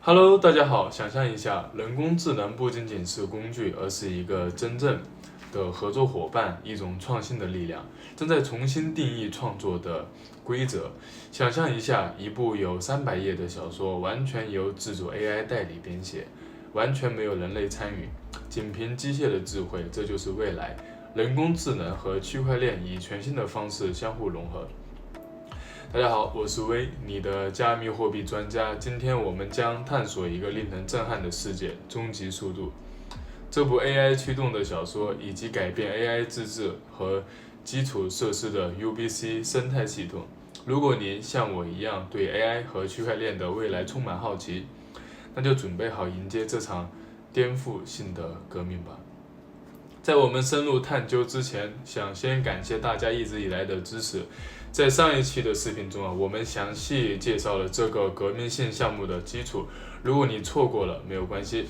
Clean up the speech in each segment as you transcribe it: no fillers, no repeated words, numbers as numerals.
Hello，大家好，想象一下，人工智能不仅仅是工具，而是一个真正的合作伙伴，一种创新的力量，正在重新定义创作的规则。想象一下，一部有300页的小说，完全由自主 AI 代理编写，完全没有人类参与，仅凭机械的智慧，这就是未来。人工智能和区块链以全新的方式相互融合。大家好，我是威，你的加密货币专家。今天我们将探索一个令人震撼的世界——终极速度。这部 AI 驱动的小说，以及改变 AI 自治和基础设施的 UBC 生态系统。如果您像我一样对 AI 和区块链的未来充满好奇，那就准备好迎接这场颠覆性的革命吧。在我们深入探究之前，想先感谢大家一直以来的支持。在上一期的视频中我们详细介绍了这个革命性项目的基础。如果你错过了，没有关系，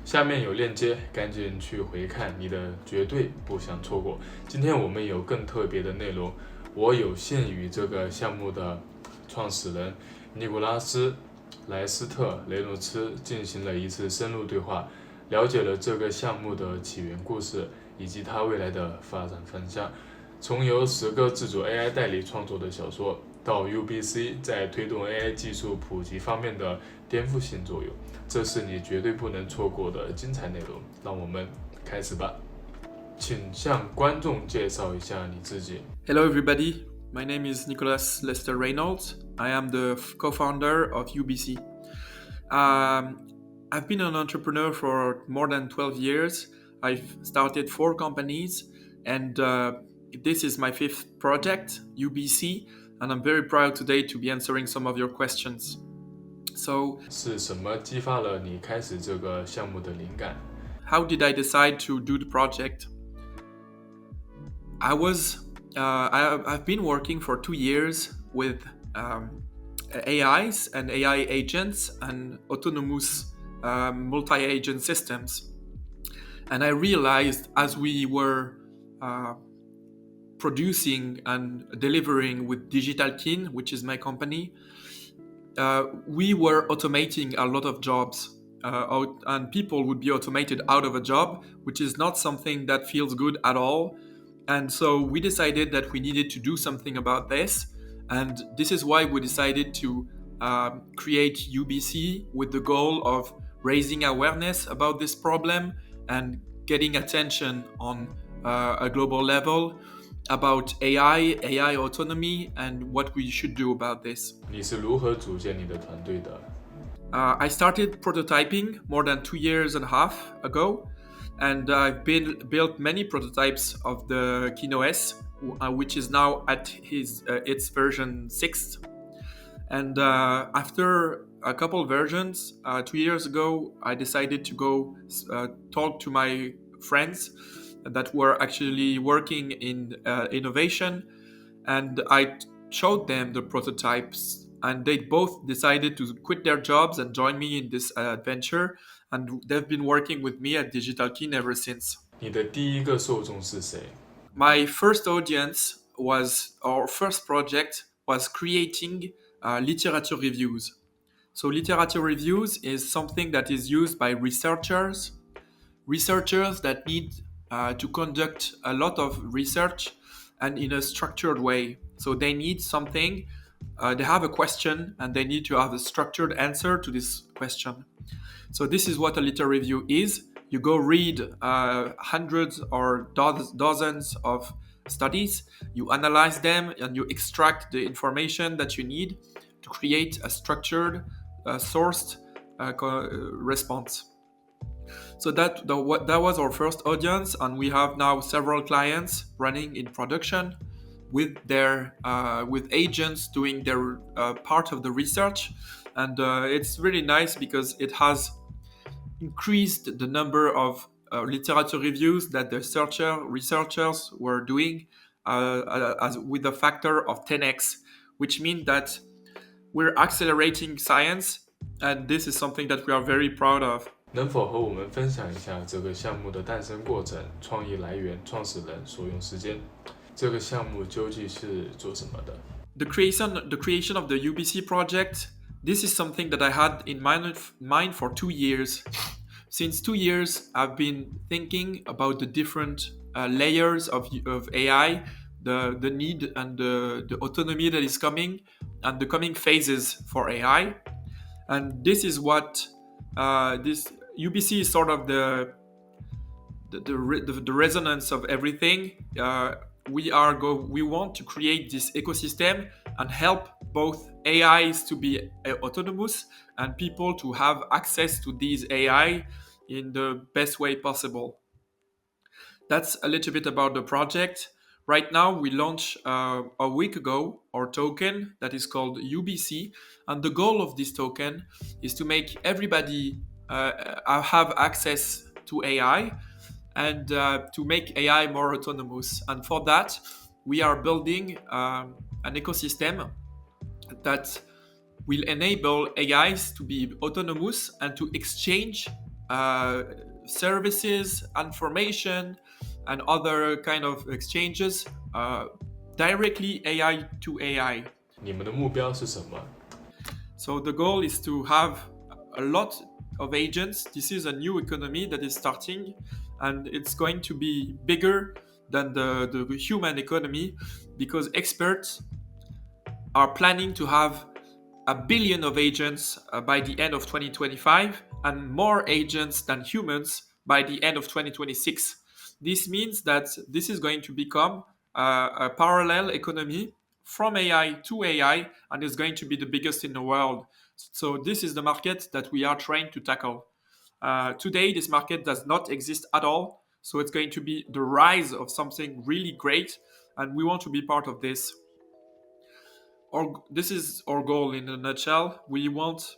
下面有链接，赶紧去回看，你的绝对不想错过。今天我们有更特别的内容，我有幸与这个项目的创始人尼古拉斯·莱斯特·雷诺兹进行了一次深入对话，了解了这个项目的起源故事以及它未来的发展方向。从由10个自主 AI 代理创作的小说，到 UBC 在推动 AI 技术普及方面的颠覆性作用，这是你绝对不能错过的精彩内容。让我们开始吧，请向观众介绍一下你自己。 Hello everybody, my name is Nicholas Lester Reynolds. I am the co-founder of UBC. I've been an entrepreneur for more than 12 years. I've started 4 companies and this is my 5th project, UBC, and I'm very proud today to be answering some of your questions. So, 是什么激发了你开始这个项目的灵感？ how did I decide to do the project? I've been working for 2 years with AIs and AI agents and autonomous multi-agent systems. And I realized as we were producing and delivering with Digital Kin, which is my company, we were automating a lot of jobs and people would be automated out of a job, which is not something that feels good at all. And so we decided that we needed to do something about this. And this is why we decided to create UBC with the goal of raising awareness about this problem and getting attention on a global level about AI autonomy and what we should do about this. 你是如何组建你的团队的？ I started prototyping more than 2 years and a half ago, and I've built many prototypes of the KinoS, which is now at its version 6. And after a couple versions, 2 years ago, I decided to go talk to my friends that were actually working in innovation, and I showed them the prototypes, and they both decided to quit their jobs and join me in this adventure, and they've been working with me at Digital Kin ever since. 你的第一个受众是谁？ My first audience our first project was creating literature reviews. So literature reviews is something that is used by researchers that need to conduct a lot of research and in a structured way. So they need something, they have a question and they need to have a structured answer to this question. So this is what a literary review is. You go read hundreds or dozens of studies, you analyze them and you extract the information that you need to create a structured, sourced response. So that was our first audience, and we have now several clients running in production with agents doing their part of the research, and it's really nice because it has increased the number of literature reviews that the researchers were doing with a factor of 10x, which means that we're accelerating science, and this is something that we are very proud of. 能否和我们分享一下这个项目的诞生过程、创意来源、创始人、所用时间？这个项目究竟是做什么的？ The creation of the UBC project This is something that I had in mind for 2 years. Since 2 years, I've been thinking about the different layers of AI, the need and the autonomy that is coming, and the coming phases for AI. And this is what this UBC is sort of the resonance of everything. We want to create this ecosystem and help both AIs to be autonomous and people to have access to these AI in the best way possible. That's a little bit about the project. Right now, we launched a week ago our token that is called UBC, and the goal of this token is to make everybody have access to AI and to make AI more autonomous. And for that, we are building an ecosystem that will enable AIs to be autonomous and to exchange services, information, and other kind of exchanges directly AI to AI. 你们的目标是什么？ So the goal is to have a lot of agents. This is a new economy that is starting, and it's going to be bigger than the human economy because experts are planning to have 1 billion of agents by the end of 2025 and more agents than humans by the end of 2026. This means that this is going to become a parallel economy from AI to AI and is going to be the biggest in the world. So this is the market that we are trying to tackle. Today, this market does not exist at all. So it's going to be the rise of something really great, and we want to be part of this. This is our goal in a nutshell. We want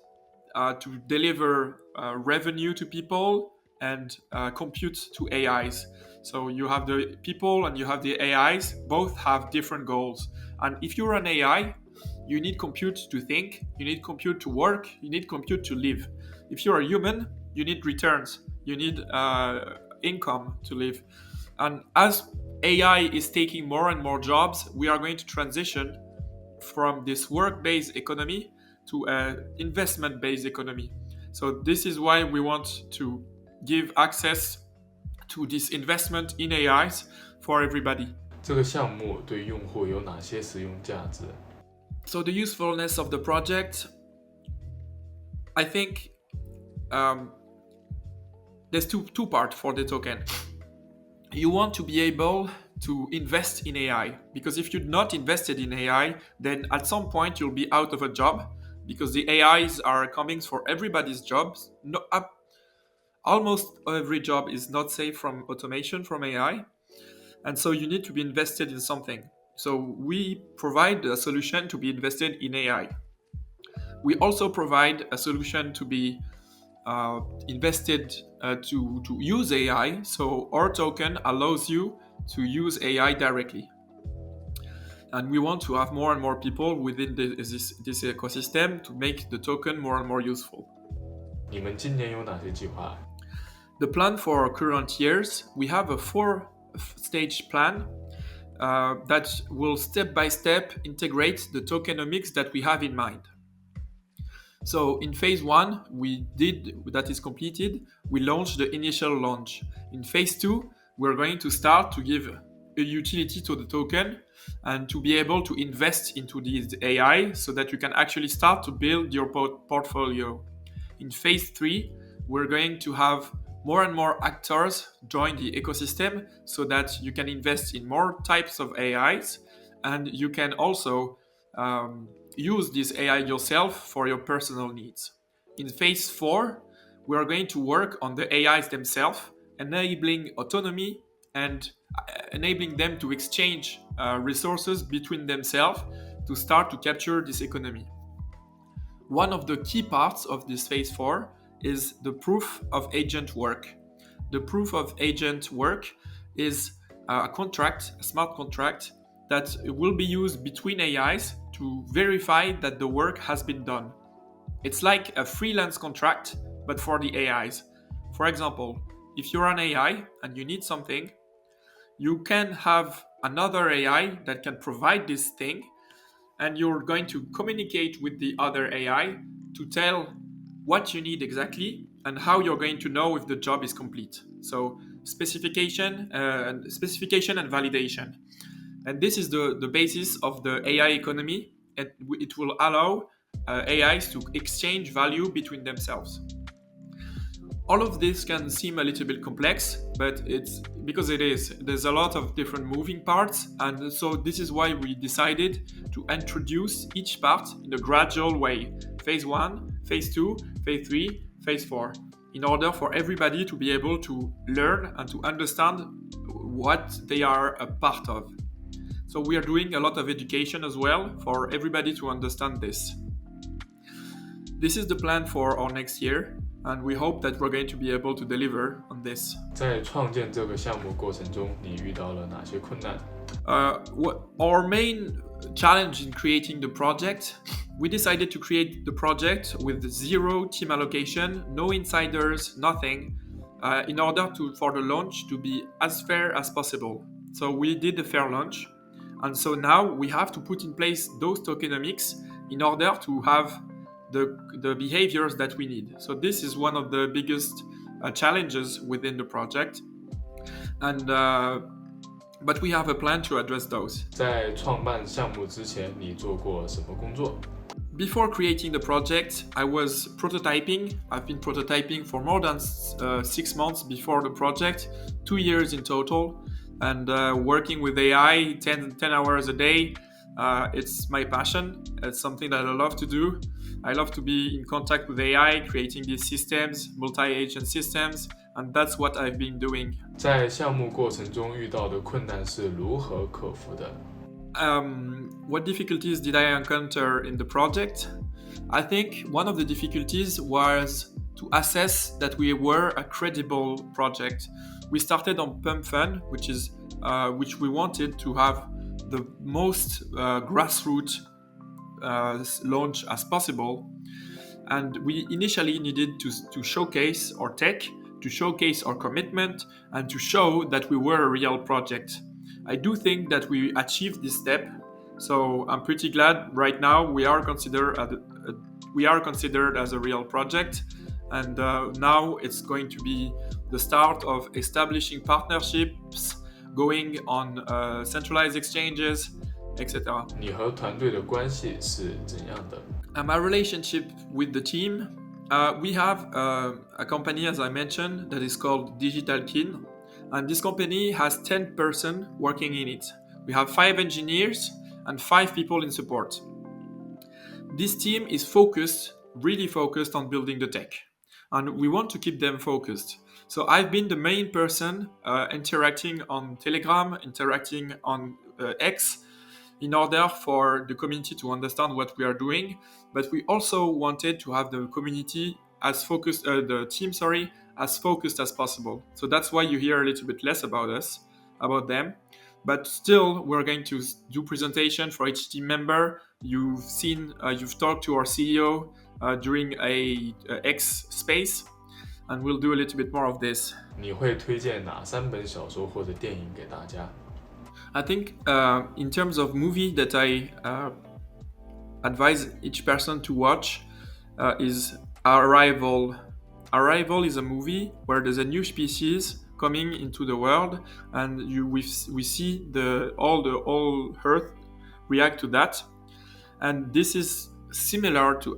to deliver revenue to people and compute to AIs. So you have the people and you have the AIs. Both have different goals. And if you're an AI, you need compute to think, you need compute to work, you need compute to live. If you're a human, you need returns, you need income to live. And as AI is taking more and more jobs, we are going to transition from this work-based economy to an investment-based economy. So this is why we want to give access to this investment in AIs for everybody. 这个项目对用户有哪些实用价值？ So the usefulness of the project, I think there's two parts for the token. You want to be able to invest in AI, because if you're not invested in AI, then at some point you'll be out of a job, because the AIs are coming for everybody's jobs. Almost every job is not safe from automation from AI, and so you need to be invested in something. So we provide a solution to be invested in AI. We also provide a solution to be invested to use AI. So our token allows you to use AI directly. And we want to have more and more people within this ecosystem to make the token more and more useful. 你们今年有哪些计划？ The plan for current years, we have a 4-stage plan that will step by step integrate the tokenomics that we have in mind. So in phase 1, that is completed, we launched the initial launch. In phase 2, we're going to start to give a utility to the token and to be able to invest into these AI so that you can actually start to build your portfolio. In phase 3, we're going to have more and more actors join the ecosystem so that you can invest in more types of AIs, and you can also use this AI yourself for your personal needs. In phase 4, we are going to work on the AIs themselves, enabling autonomy and enabling them to exchange resources between themselves to start to capture this economy. One of the key parts of this phase 4 is the proof of agent work. The proof of agent work is a contract, a smart contract, that will be used between AIs to verify that the work has been done. It's like a freelance contract, but for the AIs. For example, if you're an AI and you need something, you can have another AI that can provide this thing, and you're going to communicate with the other AI to tell what you need exactly and how you're going to know if the job is complete. So specification and validation. And this is the basis of the AI economy. It will allow AIs to exchange value between themselves. All of this can seem a little bit complex, but it's because it is. There's a lot of different moving parts, and so this is why we decided to introduce each part in a gradual way. Phase 1, Phase 2, Phase 3, Phase 4, in order for everybody to be able to learn and to understand what they are a part of. So we are doing a lot of education as well for everybody to understand this. This is the plan for our next year, and we hope that we're going to be able to deliver on this. 在创建这个项目过程中，你遇到了哪些困难？ Our main challenge in creating the project, we decided to create the project with zero team allocation, no insiders, nothing, in order for the launch to be as fair as possible. So we did a fair launch, and so now we have to put in place those tokenomics in order to have the behaviors that we need. So this is one of the biggest challenges within the project, and but we have a plan to address those. 在创办项目之前，你做过什么工作？ Before creating the project, I was prototyping. I've been prototyping for more than 6 months before the project, 2 years in total, and working with AI 10 hours a day. It's my passion. It's something that I love to do. I love to be in contact with AI, creating these systems, multi-agent systems, and that's what I've been doing. 在项目过程中遇到的困难是如何克服的？ What difficulties did I encounter in the project? I think one of the difficulties was to assess that we were a credible project. We started on Pump Fund, which we wanted to have the most grassroots launch as possible, and we initially needed to showcase our tech, to showcase our commitment, and to show that we were a real project. I do think that we achieved this step, so I'm pretty glad right now we are considered as a real project, and now it's going to be the start of establishing partnerships, going on centralized exchanges, etc. 你和团队的关系是怎样的？ My relationship with the team, we have a company, as I mentioned, that is called Digital Kin, and this company has 10 persons working in it. We have 5 engineers and 5 people in support. This team is really focused on building the tech, and we want to keep them focused. So I've been the main person interacting on Telegram, interacting on X, in order for the community to understand what we are doing. But we also wanted to have the community as focused, the team, as focused as possible. So that's why you hear a little bit less about them. But still, we're going to do presentation for each team member. You've talked to our CEO during a X space, and we'll do a little bit more of this. 你会推荐哪3本小说或者电影给大家？ I think in terms of movie that I advise each person to watch is Arrival. Arrival is a movie where there's a new species coming into the world, and we see all the Earth react to that, and this is similar to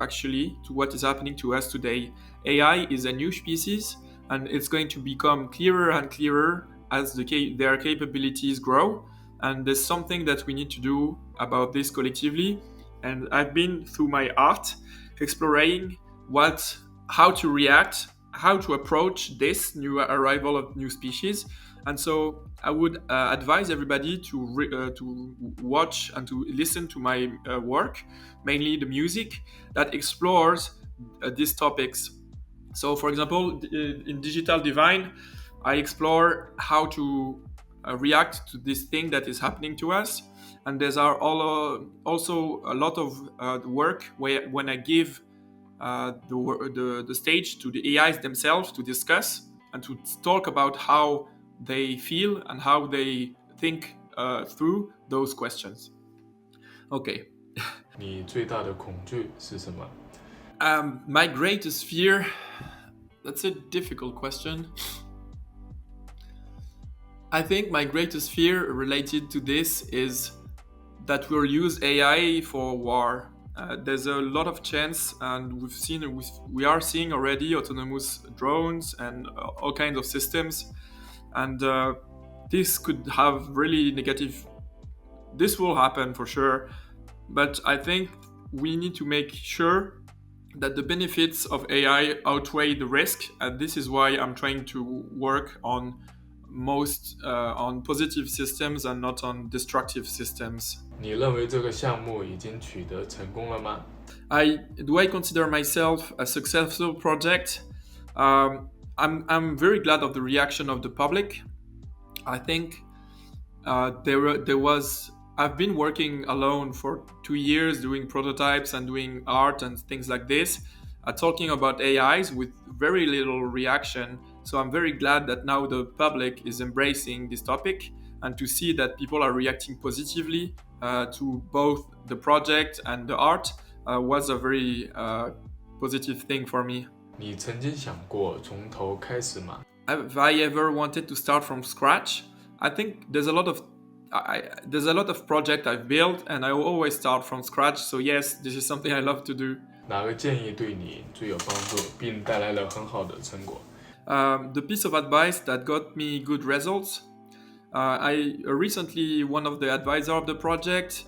what is happening to us today. AI is a new species, and it's going to become clearer and clearer as their capabilities grow, and there's something that we need to do about this collectively. And I've been through my art exploring how to react, how to approach this new arrival of new species. And so I would advise everybody to watch and to listen to my work, mainly the music that explores these topics. So, for example, in Digital Divine, I explore how to react to this thing that is happening to us. And there's also a lot of work when I give the stage to the AIs themselves to discuss and to talk about how they feel and how they think through those questions. Okay. 你最大的恐惧是什么？ My greatest fear, that's a difficult question. I think my greatest fear related to this is that we'll use AI for war. There's a lot of chance, and we are seeing already autonomous drones and all kinds of systems, and this could have really negative. This will happen for sure, but I think we need to make sure that the benefits of AI outweigh the risk, and this is why I'm trying to work on on positive systems and not on destructive systems. 你认为这个项目已经取得成功了吗？ Do I consider myself a successful project? I'm very glad of the reaction of the public. I think there was. I've been working alone for 2 years doing prototypes and doing art and things like this, talking about AIs with very little reaction. So I'm very glad that now the public is embracing this topic, and to see that people are reacting positively to both the project and the art was a very positive thing for me. 你曾经想过从头开始吗？ Have I ever wanted to start from scratch? I think there's a lot of project I've built, and I always start from scratch. So yes, this is something I love to do. 哪个建议对你最有帮助，并带来了很好的成果？ The piece of advice that got me good results. I recently, one of the advisors of the project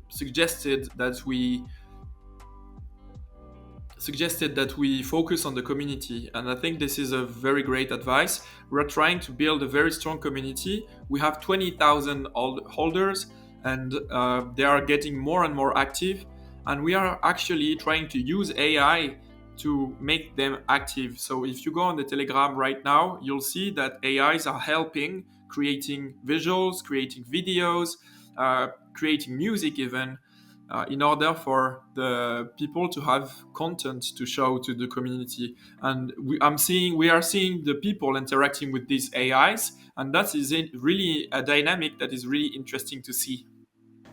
suggested that we focus on the community, and I think this is a very great advice. We're trying to build a very strong community. We have 20,000 holders, and they are getting more and more active, and we are actually trying to use AI to make them active. So if you go on the Telegram right now, you'll see that AIs are helping creating visuals, creating videos, creating music even, in order for the people to have content to show to the community. And we are seeing the people interacting with these AIs, and that is really a dynamic that is really interesting to see.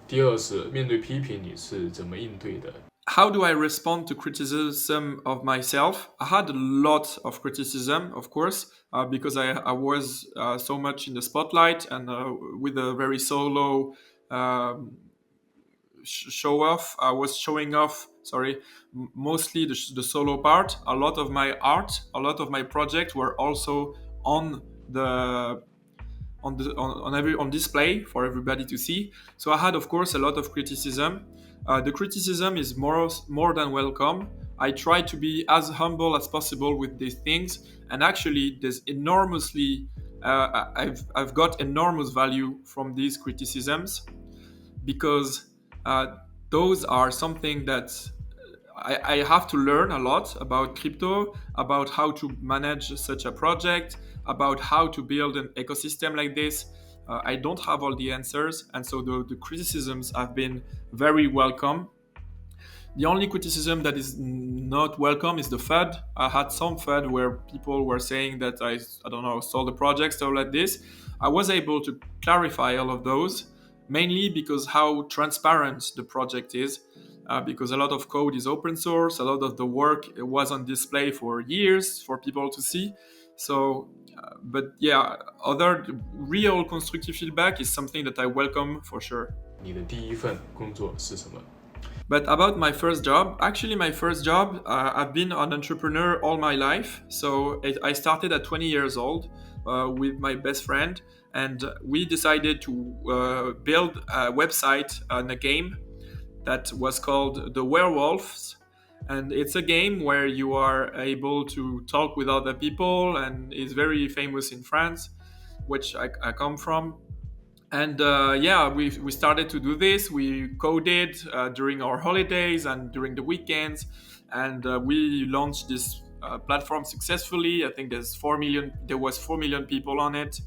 第二是面对批评你是怎么应对的？ How do I respond to criticism of myself? I had a lot of criticism, of course, because I was so much in the spotlight and with a very solo show off. I was showing off, mostly the solo part. A lot of my art, a lot of my projects were also on display for everybody to see. So I had, of course, a lot of criticism. The criticism is more than welcome. I try to be as humble as possible with these things, and actually, there's I've got enormous value from these criticisms, because those are something that I have to learn a lot about crypto, about how to manage such a project, about how to build an ecosystem like this. I don't have all the answers, and so the criticisms have been very welcome. The only criticism that is not welcome is the FUD. I had some FUD where people were saying that I don't know, stole the project, stuff like this. I was able to clarify all of those, mainly because how transparent the project is. Because a lot of code is open source, a lot of the work was on display for years for people to see. So, but yeah, other real constructive feedback is something that I welcome for sure. 你的第一份工作是什么？ But about my first job, actually my first job, I've been an entrepreneur all my life. So I started at 20 years old with my best friend, and we decided to build a website and a game that was called The Werewolves. And it's a game where you are able to talk with other people, and it's very famous in France, which I come from. And we started to do this. We coded during our holidays and during the weekends, and we launched this platform successfully. I think there was 4 million people on it,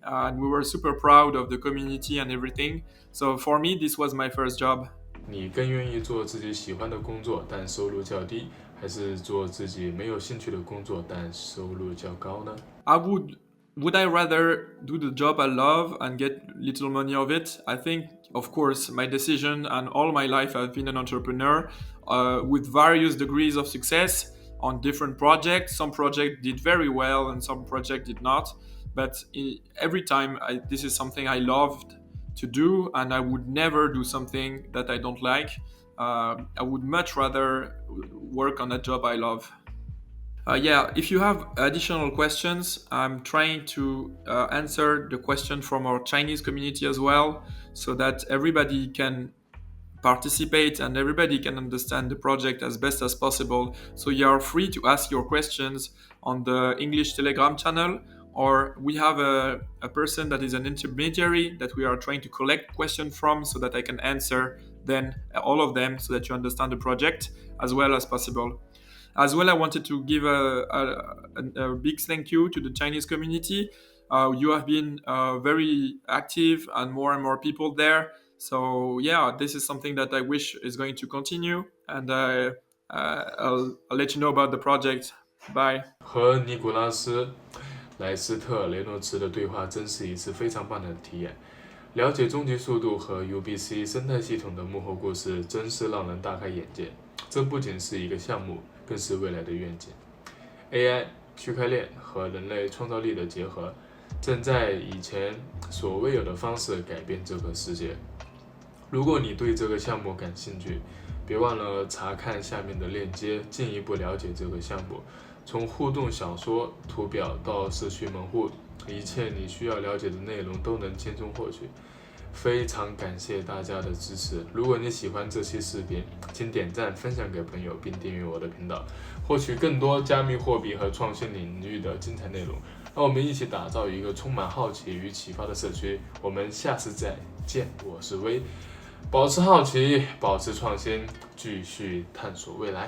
and we were super proud of the community and everything. So for me, this was my first job. 你更愿意做自己喜欢的工作，但收入较低，还是做自己没有兴趣的工作，但收入较高呢？ I would would I rather do the job I love and get little money of it? I think, of course, my decision and all my life I've been an entrepreneur with various degrees of success on different projects. Some projects did very well and some projects did not. But every time, this is something I loved to do, and I would never do something that I don't like. I would much rather work on a job I love. Yeah, if you have additional questions, I'm trying to answer the question from our Chinese community as well, so that everybody can participate and everybody can understand the project as best as possible. So you are free to ask your questions on the English Telegram channel, or we have a person that is an intermediary that we are trying to collect questions from so that I can answer then all of them so that you understand the project as well as possible. As well, I wanted to give a big thank you to the Chinese community. You have been very active and more people there. So yeah, this is something that I wish is going to continue, and I'll let you know about the project. Bye. 和尼古拉斯·莱斯特·雷诺兹的对话真是一次非常棒的体验。了解终极速度和 UBC 生态系统的幕后故事，真是让人大开眼界。这不仅是一个项目，更是未来的愿景。AI、区块链和人类创造力的结合，正在以前所未有的方式改变这个世界。如果你对这个项目感兴趣，别忘了查看下面的链接，进一步了解这个项目。从互动小说、图表到社区门户，一切你需要了解的内容都能轻松获取。非常感谢大家的支持！如果你喜欢这期视频，请点赞、分享给朋友，并订阅我的频道，获取更多加密货币和创新领域的精彩内容。让我们一起打造一个充满好奇与启发的社区。我们下次再见，我是威，保持好奇，保持创新，继续探索未来。